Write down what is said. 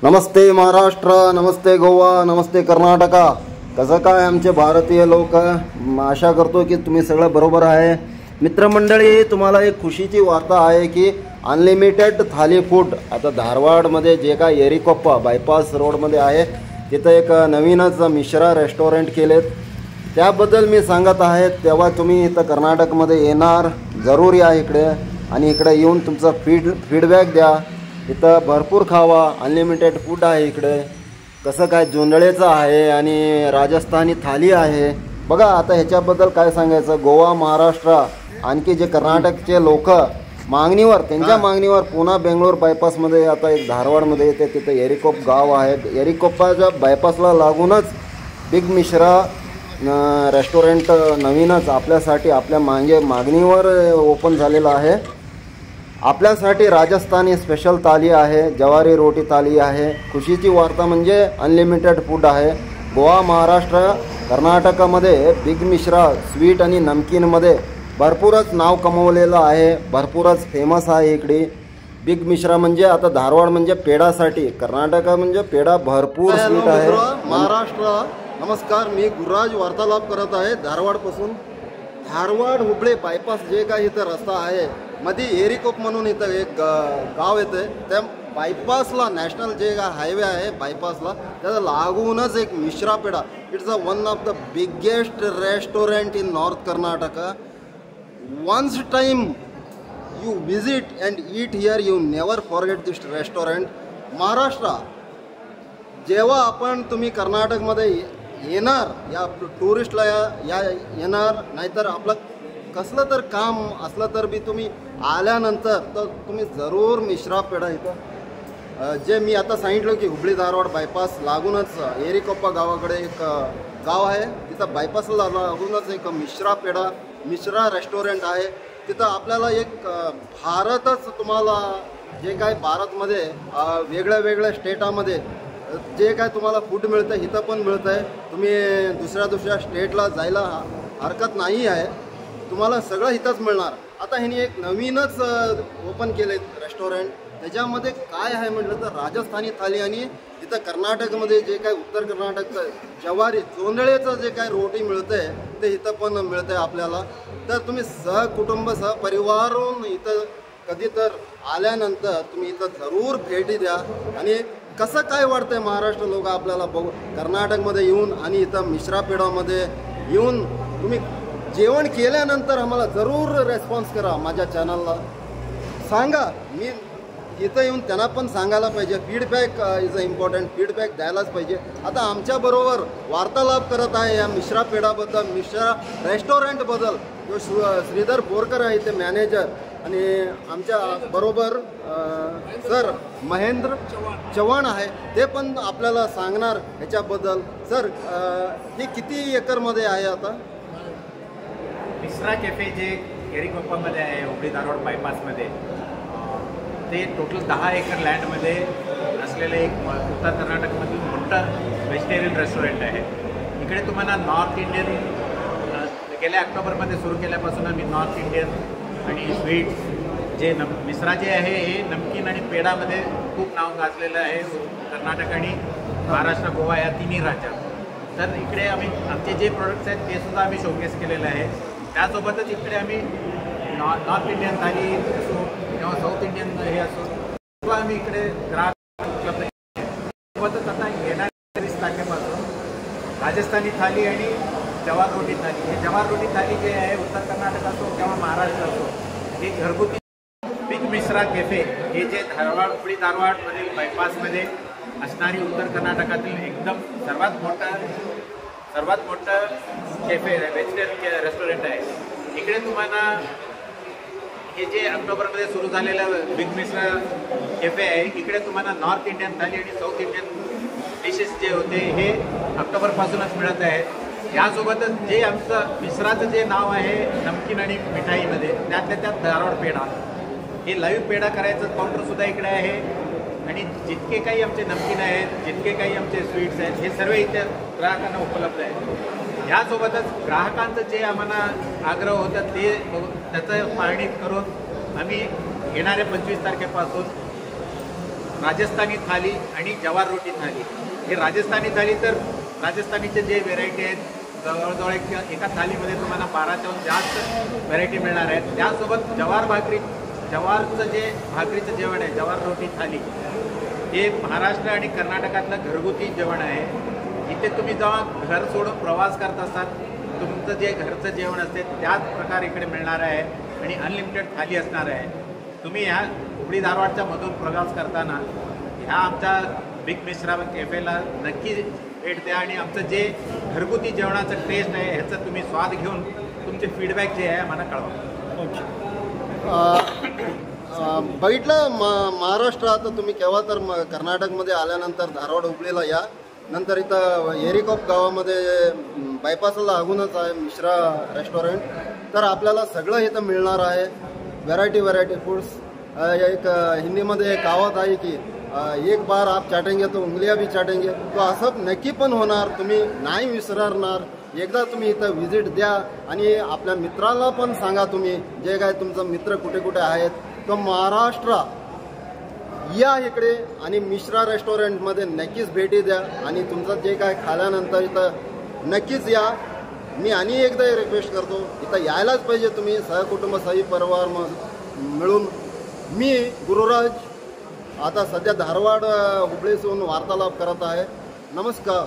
नमस्ते महाराष्ट्र, नमस्ते गोवा, नमस्ते कर्नाटका. कसं काय आमचे भारतीय लोक, आशा करतो की तुम्ही सगळं बरोबर आहे. मित्रमंडळी, तुम्हाला एक खुशीची वार्ता आहे की अनलिमिटेड थाली फूड आता धारवाडमध्ये जे काय येरिकोप्पा बायपास रोडमध्ये आहे तिथं एक नवीनच मिश्रा रेस्टॉरंट केलेत. त्याबद्दल मी सांगत आहे. तेव्हा तुम्ही इथं कर्नाटकमध्ये येणार जरूर या इकडे आणि इकडे येऊन तुमचा फीडबॅक द्या. इथं भरपूर खावा, अनलिमिटेड फूड आहे इकडे. कसं काय जोंधळेचं आहे आणि राजस्थानी थाली आहे. बघा आता ह्याच्याबद्दल काय सांगायचं. गोवा, महाराष्ट्र, आणखी जे कर्नाटकचे लोक मागणीवर, त्यांच्या मागणीवर पुन्हा बेंगलोर बायपासमध्ये आता एक धारवाडमध्ये येते, तिथं येरिकोप गाव आहे. येरिकोप्पाच्या बायपासला लागूनच बिग मिश्रा रेस्टॉरंट नवीनच आपल्यासाठी आपल्या मागणीवर ओपन झालेलं आहे. आपल्यासाठी राजस्थानी स्पेशल थाली आहे, ज्वारी रोटी थाली आहे. खुशीची वार्ता म्हणजे अनलिमिटेड फूड आहे. गोवा, महाराष्ट्र, कर्नाटकामध्ये बिग मिश्रा स्वीट आणि नमकीनमध्ये भरपूरच नाव कमवलेलं आहे, भरपूरच फेमस आहे इकडे. बिग मिश्रा म्हणजे आता धारवाड म्हणजे पेढासाठी, कर्नाटक म्हणजे पेढा भरपूर स्वीट आहे. महाराष्ट्र नमस्कार, मी गुरुराज वार्तालाप करत आहे धारवाडपासून. धारवाड हुबळे बायपास जे काही इथं रस्ता आहे, मध्ये येरिकोप म्हणून इथं एक गाव येतं. त्या बायपासला नॅशनल जे हायवे आहे बायपासला त्याला लागूनच एक Mishra Pedha. It's one of the biggest restaurant in north Karnataka. Once time you visit and eat here, you never forget this restaurant. Maharashtra, जेव्हा तुम्ही कर्नाटकमध्ये येणार, या टुरिस्टला या येणार, नाहीतर आपलं कसलं तर काम असलं तर बी तुम्ही आल्यानंतर तर तुम्ही जरूर मिश्रा पेढा इथं जे मी आता सांगितलं की हुबळी धारवाड बायपास लागूनच येरिकोप्पा गावाकडे एक गाव आहे, तिथं बायपासला लागूनच एक मिश्रा पेढा मिश्रा रेस्टॉरंट आहे. तिथं आपल्याला एक भारतच, तुम्हाला जे काय भारतमध्ये वेगळ्या वेगळ्या स्टेटामध्ये जे काय तुम्हाला फूड मिळतं इथं पण मिळतं आहे. तुम्ही दुसऱ्या स्टेटला जायला हरकत नाही आहे, तुम्हाला सगळं इथंच मिळणार. आता ह्यांनी एक नवीनच ओपन केले रेस्टॉरंट. त्याच्यामध्ये काय आहे म्हटलं तर राजस्थानी थाली आणि इथं कर्नाटकमध्ये जे काय उत्तर कर्नाटकचं ज्वारी जोंधळेचं जे काय रोटी मिळतं आहे ते इथं पण मिळतं आहे आपल्याला. तर तुम्ही सहकुटुंब सहपरिवारून इथं कधी तर आल्यानंतर तुम्ही इथं जरूर भेटी द्या. आणि कसं काय वाटतंय महाराष्ट्र लोक आपल्याला बघू कर्नाटकमध्ये येऊन आणि इथं मिश्रा पेढामध्ये येऊन तुम्ही जेवण केल्यानंतर आम्हाला जरूर रेस्पॉन्स करा. माझ्या चॅनलला सांगा. मी इथं येऊन त्यांना पण सांगायला पाहिजे. Feedback is a important, feedback द्यायलाच पाहिजे. आता आमच्याबरोबर वार्तालाप करत आहे या मिश्रा पेढाबद्दल, मिश्रा रेस्टॉरंटबद्दल जो श्रीधर बोरकर आहे ते मॅनेजर, आणि आमच्या बरोबर सर महेंद्र चव्हाण आहे, ते पण आपल्याला सांगणार ह्याच्याबद्दल. सर, हे किती एकरमध्ये आहे आता मिश्रा कॅफे जे येरिकोप्पामध्ये आहे हुबळी धारवाड बायपासमध्ये? ते टोटल 10 एकर लँडमध्ये असलेलं एक उत्तर कर्नाटकमधील मोठं व्हेजिटेरियन रेस्टॉरंट आहे. इकडे तुम्हाला नॉर्थ इंडियन, गेल्या ऑक्टोबरमध्ये सुरू केल्यापासून आम्ही नॉर्थ इंडियन आणि स्वीट्स जे मिश्रा जे आहे हे नमकीन आणि पेढामध्ये खूप नाव गाजलेलं आहे कर्नाटक आणि महाराष्ट्र, गोवा या तिन्ही राज्यात. तर इकडे आम्ही आमचे जे प्रोडक्ट्स आहेत ते सुद्धा आम्ही शोकेस केलेलं आहे. त्यासोबतच इकडे आम्ही नॉर्थ इंडियन थाली असो किंवा साऊथ इंडियन हे असो किंवा आम्ही इकडे ग्राहक उपलब्ध सोबतच आता येणाऱ्या 30 तारखेपासून राजस्थानी थाली आणि जवार रोटी थाली, हे जवार रोटी थाली जे आहे उत्तर कर्नाटक असो किंवा महाराष्ट्र असो, हे घरगुती बिग मिश्रा कॅफे हे जे धारवाड हुबळी धारवाडमधील बायपासमध्ये असणारी उत्तर कर्नाटकातील एकदम सर्वात मोठं कॅफे व्हेजिटेरियन रेस्टॉरंट आहे. इकडे तुम्हाला हे जे ऑक्टोबरमध्ये सुरू झालेलं बिग मिश्रा कॅफे आहे, इकडे तुम्हाला नॉर्थ इंडियन थाली आणि साऊथ इंडियन डिशेस जे होते हे ऑक्टोबरपासूनच मिळत आहेत. यासोबतच जे आमचं मिश्राचं जे नाव आहे नमकीन आणि मिठाईमध्ये, त्यात धारवाड पेढा, हे लाईव्ह पेढा करायचं काउंटरसुद्धा इकडे आहे. आणि जितके काही आमचे नमकीन आहेत, जितके काही आमचे स्वीट्स आहेत, हे सर्व इथे ग्राहकांना उपलब्ध आहे. यासोबतच ग्राहकांचं जे आम्हाला आग्रह होतं ते त्याचं पाहणी करून आम्ही येणाऱ्या 25 तारखेपासून राजस्थानी थाली आणि जवार रोटी थाली. हे राजस्थानी थाली तर राजस्थानीचे जे व्हेरायटी आहेत जवळजवळ एका थालीमध्ये तुम्हाला 12च्याहून जास्त व्हेरायटी मिळणार आहेत. त्यासोबत जवारचं जे भाकरीचं जेवण आहे, जवार रोटी थाली, हे महाराष्ट्र आणि कर्नाटकातलं घरगुती जेवण आहे. इथे तुम्ही जेव्हा घर सोडून प्रवास करत असतात, तुमचं जे घरचं जेवण असते त्याच प्रकार इकडे मिळणार आहे आणि अनलिमिटेड थाली असणार आहे. तुम्ही ह्या हुबळी धारवाडच्या मधून प्रवास करताना ह्या आमच्या बिग मिश्रा कॅफेला नक्की भेट द्या आणि आमचं जे घरगुती जेवणाचं टेस्ट आहे ह्याचा तुम्ही स्वाद घेऊन तुमचे फीडबॅक जे आहे आम्हाला कळवा. बघितलं महाराष्ट्रात तुम्ही केव्हा तर कर्नाटकमध्ये आल्यानंतर धारवाड हुबळीला या. नंतर इथं एरिकॉप गावामध्ये बायपासला लागूनच आहे मिश्रा रेस्टॉरंट. तर आपल्याला सगळं इथं मिळणार आहे, व्हरायटी फूड्स. एक हिंदीमध्ये एक कहावत आहे की एक बार आप चाटेंगे तो उंगलियां भी चाटेंगे. तो असं नक्की पण होणार, तुम्ही नाही विसरणार. एकदा तुम्ही इथं व्हिजिट द्या आणि आपल्या मित्राला पण सांगा, तुम्ही जे काय तुमचं मित्र कुठे कुठे आहेत तो महाराष्ट्र या इकडे आणि मिश्रा रेस्टॉरंटमध्ये नक्कीच भेटी द्या आणि तुमचं जे काय खाल्यानंतर इथं नक्कीच या. मी आणि एकदा रिक्वेस्ट करतो, इथं यायलाच पाहिजे तुम्ही सहकुटुंब परिवार मिळून. मी गुरुराज आता सध्या धारवाड हुबळीसून वार्तालाप करत आहे. नमस्कार.